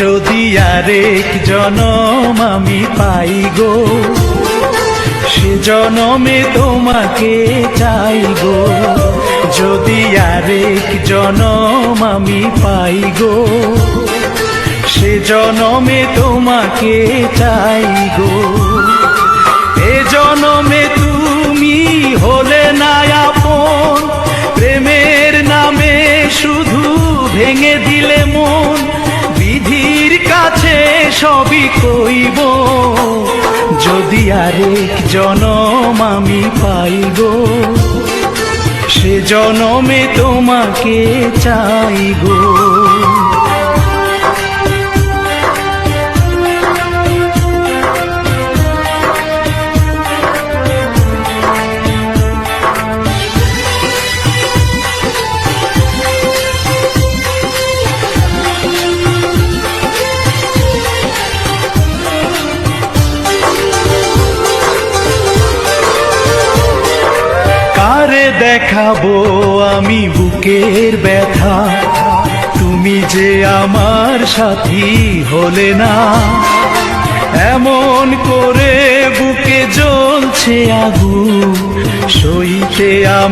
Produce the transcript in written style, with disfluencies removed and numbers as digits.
যদি আরেক জনম আমি পাই গো, সে জনমে তোমাকে চাই গো। যদি আরেক জনম আমি পাই গো, সে জনমে তোমাকে চাই গো। এ জনমে তুমি হলে না আপন, প্রেমের নামে শুধু ভেঙে দিলে মন। বিধির কাছে সবই কইব, যদি আরেক জনম আমি পাই গো, সে জনমে তোমাকে চাই গো। কারে দেখাবো আমি বুকের ব্যথা, তুমি যে আমার সাথী হলে না। এমন করে বুকে জ্বলছে আগুন, সইতে আমি